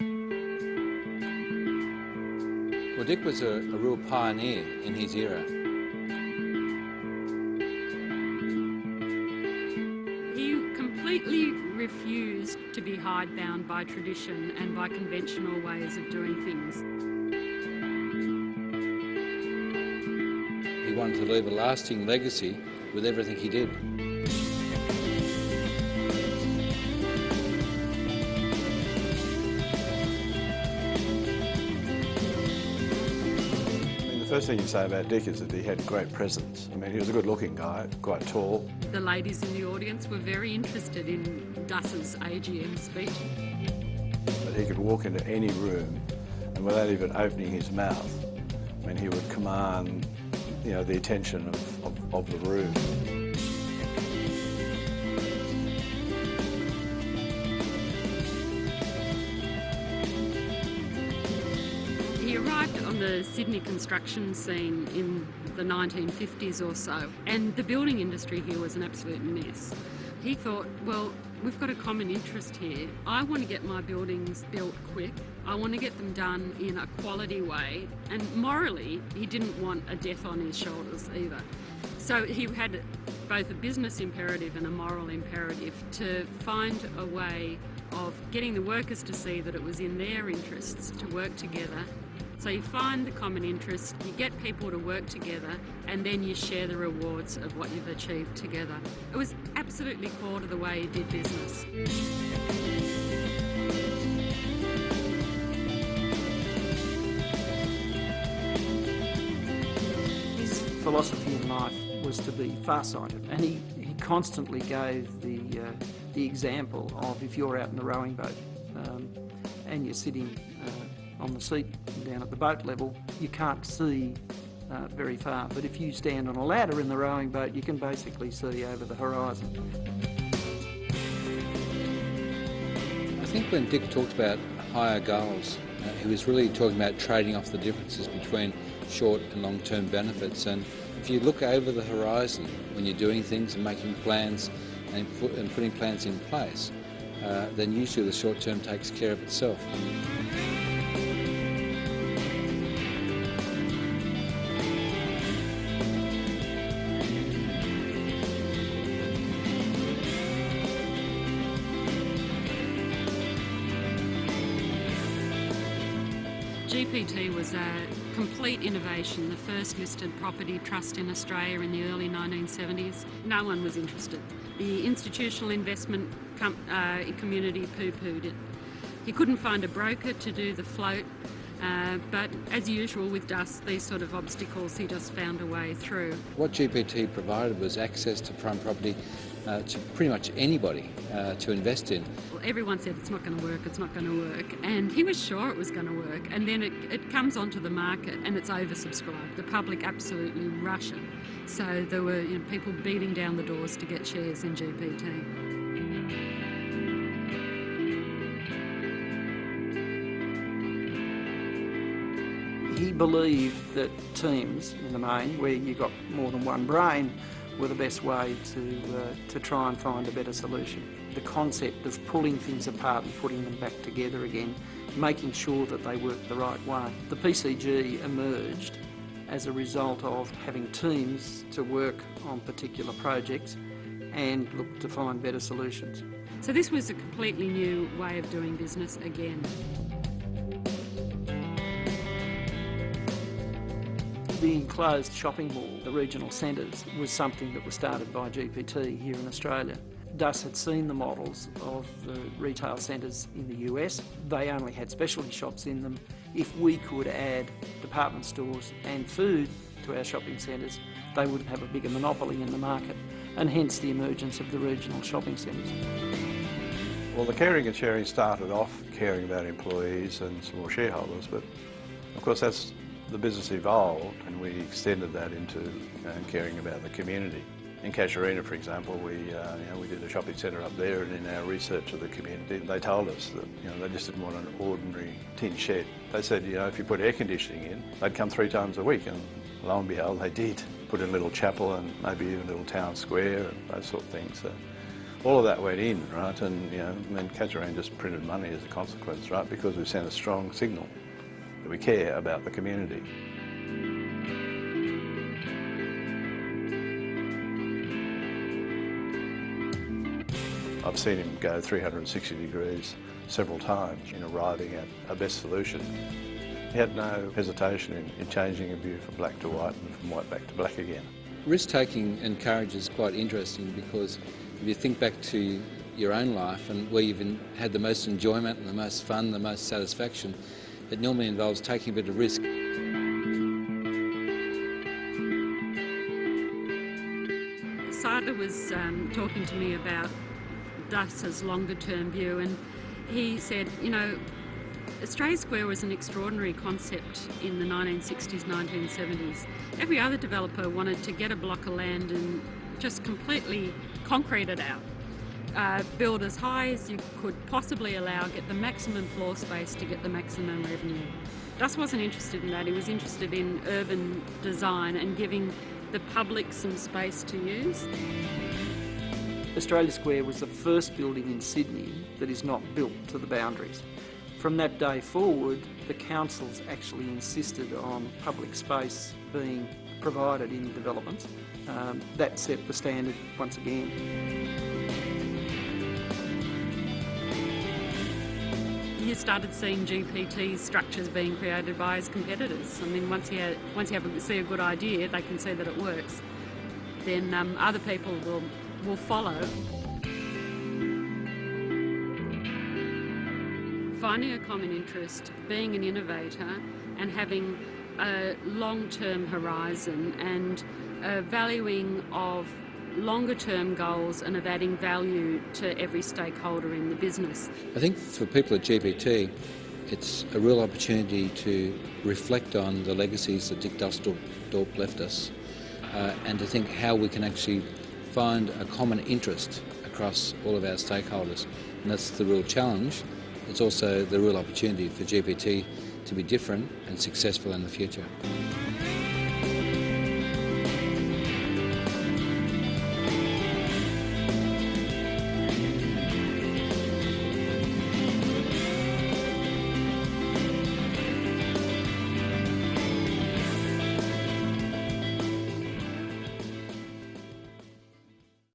Well, Dick was a real pioneer in his era. He completely refused to be hidebound by tradition and by conventional ways of doing things. He wanted to leave a lasting legacy with everything he did. The first thing you say about Dick is that he had great presence. I mean, he was a good-looking guy, quite tall. The ladies in the audience were very interested in Duss's AGM speech. But he could walk into any room and without even opening his mouth, I mean, he would command, you know, the attention of the room. He arrived on the Sydney construction scene in the 1950s or so, and the building industry here was an absolute mess. He thought, well, we've got a common interest here. I want to get my buildings built quick. I want to get them done in a quality way, and morally, he didn't want a death on his shoulders either. So he had both a business imperative and a moral imperative to find a way of getting the workers to see that it was in their interests to work together. So you find the common interest, you get people to work together, and then you share the rewards of what you've achieved together. It was absolutely core to the way he did business. His philosophy in life was to be farsighted, and he constantly gave the example of if you're out in the rowing boat and you're sitting on the seat down at the boat level, you can't see very far. But if you stand on a ladder in the rowing boat, you can basically see over the horizon. I think when Dick talked about higher goals, he was really talking about trading off the differences between short and long-term benefits. And if you look over the horizon when you're doing things and making plans and putting plans in place, then usually the short term takes care of itself. GPT was a complete innovation, the first listed property trust in Australia in the early 1970s. No one was interested. The institutional investment community poo-pooed it. He couldn't find a broker to do the float, but as usual with Duss, these sort of obstacles he just found a way through. What GPT provided was access to prime property to pretty much anybody to invest in. Well, everyone said it's not going to work, it's not going to work, and he was sure it was going to work, and then it comes onto the market and it's oversubscribed. The public absolutely rush it. So there were people beating down the doors to get shares in GPT. He believed that teams, in the main, where you got more than one brain, were the best way to try and find a better solution. The concept of pulling things apart and putting them back together again, making sure that they work the right way. The PCG emerged as a result of having teams to work on particular projects and look to find better solutions. So this was a completely new way of doing business again. The enclosed shopping mall, the regional centres, was something that was started by GPT here in Australia. Duss had seen the models of the retail centres in the US. They only had specialty shops in them. If we could add department stores and food to our shopping centres, they would have a bigger monopoly in the market, and hence the emergence of the regional shopping centres. Well, the caring and sharing started off caring about employees and small shareholders, but of course that's the business evolved, and we extended that into caring about the community. In Casuarina, for example, we did a shopping centre up there, and in our research of the community, they told us that they just didn't want an ordinary tin shed. They said, if you put air conditioning in, they'd come 3 times a week, and lo and behold, they did. Put in a little chapel and maybe even a little town square and those sort of things. So all of that went in, right? And then Kazarine just printed money as a consequence, right? Because we sent a strong signal that we care about the community. I've seen him go 360 degrees several times in arriving at a best solution. He had no hesitation in changing a view from black to white and from white back to black again. Risk-taking and courage is quite interesting, because if you think back to your own life and where you've had the most enjoyment and the most fun, the most satisfaction, it normally involves taking a bit of risk. Sada was talking to me about Duss's longer-term view, and he said, Australia Square was an extraordinary concept in the 1960s, 1970s. Every other developer wanted to get a block of land and just completely concrete it out. Build as high as you could possibly allow, get the maximum floor space to get the maximum revenue. Duss wasn't interested in that. He was interested in urban design and giving the public some space to use. Australia Square was the first building in Sydney that is not built to the boundaries. From that day forward, the councils actually insisted on public space being provided in developments. That set the standard once again. You started seeing GPT structures being created by his competitors. I mean, once you see a good idea, they can see that it works, then other people will follow. Finding a common interest, being an innovator, and having a long-term horizon, and a valuing of longer-term goals, and of adding value to every stakeholder in the business. I think for people at GPT, it's a real opportunity to reflect on the legacies that Dick Dusseldorp left us, and to think how we can actually find a common interest across all of our stakeholders. And that's the real challenge. It's also the real opportunity for GPT to be different and successful in the future.